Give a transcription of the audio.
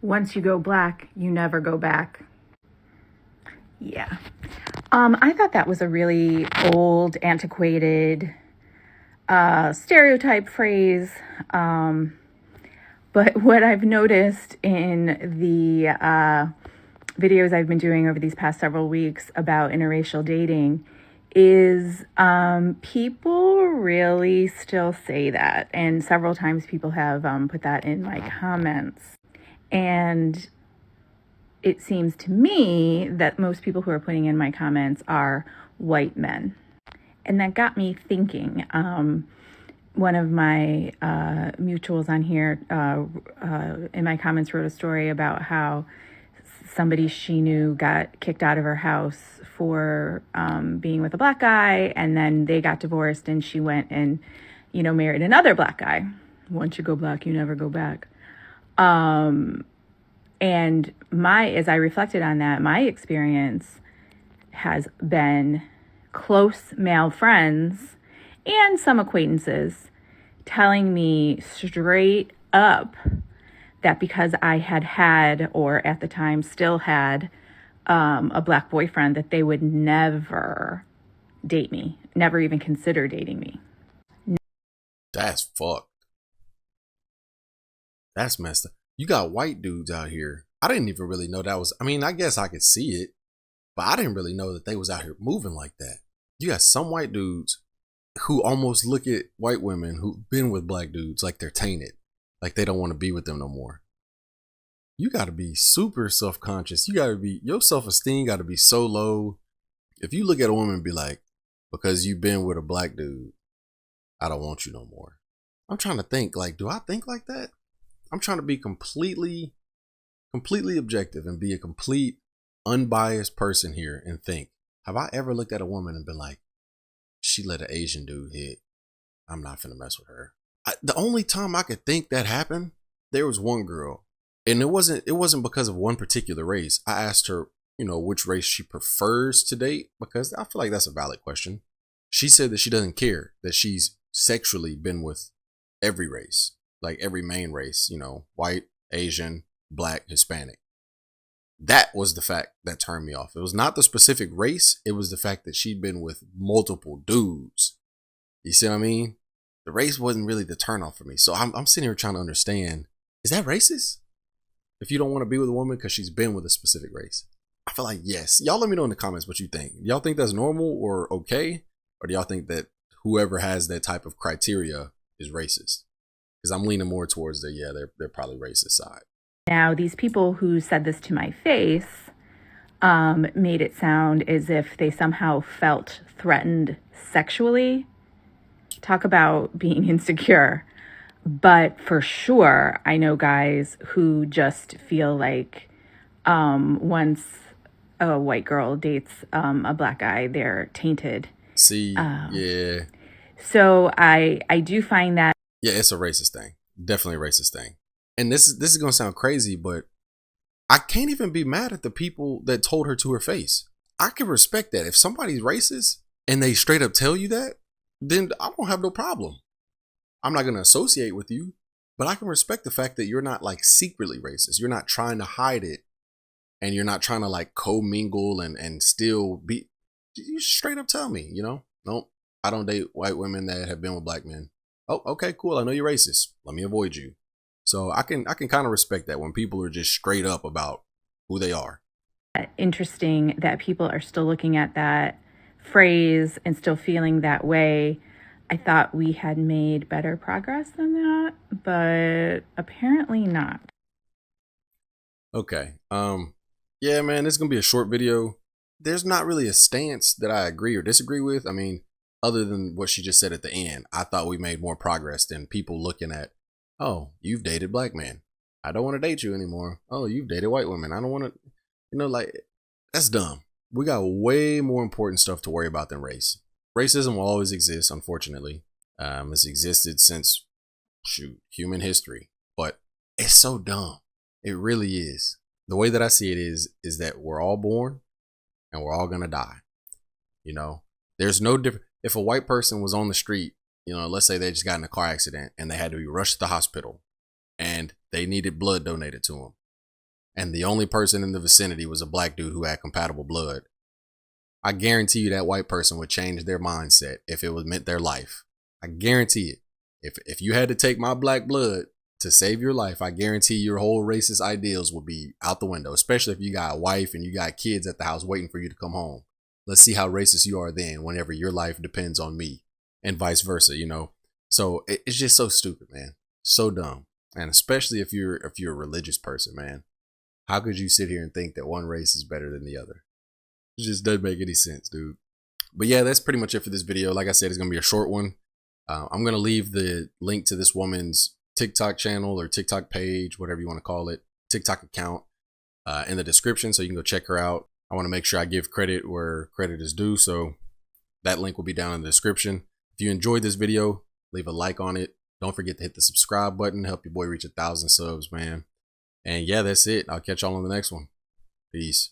once you go black, you never go back. Yeah. I thought that was a really old, antiquated stereotype phrase. But what I've noticed in the videos I've been doing over these past several weeks about interracial dating is people really still say that. And several times people have put that in my comments. And it seems to me that most people who are putting in my comments are white men. And that got me thinking. One of my mutuals on here in my comments wrote a story about how somebody she knew got kicked out of her house for being with a black guy, and then they got divorced, and she went and, married another black guy. Once you go black, you never go back. And as I reflected on that, my experience has been close male friends and some acquaintances telling me straight up that because I had, or at the time still had, a black boyfriend, that they would never date me, never even consider dating me. That's fucked. That's messed up. You got white dudes out here. I didn't even really know that was, I guess I could see it, but I didn't really know that they was out here moving like that. You got some white dudes who almost look at white women who've been with black dudes like they're tainted, like they don't want to be with them no more. You got to be super self-conscious. Your self-esteem got to be so low. If you look at a woman and be like, because you've been with a black dude, I don't want you no more. I'm trying to think, like, do I think like that? I'm trying to be completely objective and be a complete unbiased person here and think, have I ever looked at a woman and been like, she let an Asian dude hit, I'm not finna mess with her? The only time I could think that happened, there was one girl, and it wasn't because of one particular race. I asked her, which race she prefers to date, because I feel like that's a valid question. She said that she doesn't care, that she's sexually been with every race, like every main race, white, Asian, black, Hispanic. That was the fact that turned me off. It was not the specific race. It was the fact that she'd been with multiple dudes. You see what I mean? The race wasn't really the turn off for me. So I'm sitting here trying to understand, is that racist? If you don't want to be with a woman because she's been with a specific race? I feel like yes. Y'all let me know in the comments what you think. Y'all think that's normal or okay? Or do y'all think that whoever has that type of criteria is racist? Because I'm leaning more towards they're probably racist side. Now, these people who said this to my face made it sound as if they somehow felt threatened sexually. Talk about being insecure. But for sure, I know guys who just feel like once a white girl dates a black guy, they're tainted. See, yeah. So I do find that. Yeah, it's a racist thing. Definitely a racist thing. And this is going to sound crazy, but I can't even be mad at the people that told her to her face. I can respect that. If somebody's racist and they straight up tell you that, then I don't have no problem. I'm not going to associate with you, but I can respect the fact that you're not like secretly racist. You're not trying to hide it, and you're not trying to like commingle and still be. You straight up tell me, nope, I don't date white women that have been with black men. Oh, okay, cool. I know you're racist. Let me avoid you. So I can kind of respect that when people are just straight up about who they are. Interesting that people are still looking at that phrase and still feeling that way. I thought we had made better progress than that, but apparently not. Okay. Yeah, man, this is going to be a short video. There's not really a stance that I agree or disagree with. Other than what she just said at the end, I thought we made more progress than people looking at, oh, you've dated black men, I don't want to date you anymore. Oh, you've dated white women, I don't want to, like, that's dumb. We got way more important stuff to worry about than race. Racism will always exist, unfortunately. It's existed since human history, but it's so dumb. It really is. The way that I see it is that we're all born and we're all gonna die. There's no different. If a white person was on the street, let's say they just got in a car accident and they had to be rushed to the hospital and they needed blood donated to them, and the only person in the vicinity was a black dude who had compatible blood, I guarantee you that white person would change their mindset if it was meant their life. I guarantee it. If you had to take my black blood to save your life, I guarantee your whole racist ideals would be out the window, especially if you got a wife and you got kids at the house waiting for you to come home. Let's see how racist you are then whenever your life depends on me, and vice versa, you know? So it's just so stupid, man. So dumb. And especially if you're a religious person, man. How could you sit here and think that one race is better than the other? It just doesn't make any sense, dude. But yeah, that's pretty much it for this video. Like I said, it's going to be a short one. I'm going to leave the link to this woman's TikTok channel or TikTok page, whatever you want to call it, TikTok account, in the description, so you can go check her out. I want to make sure I give credit where credit is due, so that link will be down in the description. If you enjoyed this video, leave a like on it. Don't forget to hit the subscribe button. Help your boy reach 1,000 subs, man. And yeah, that's it. I'll catch y'all on the next one. Peace.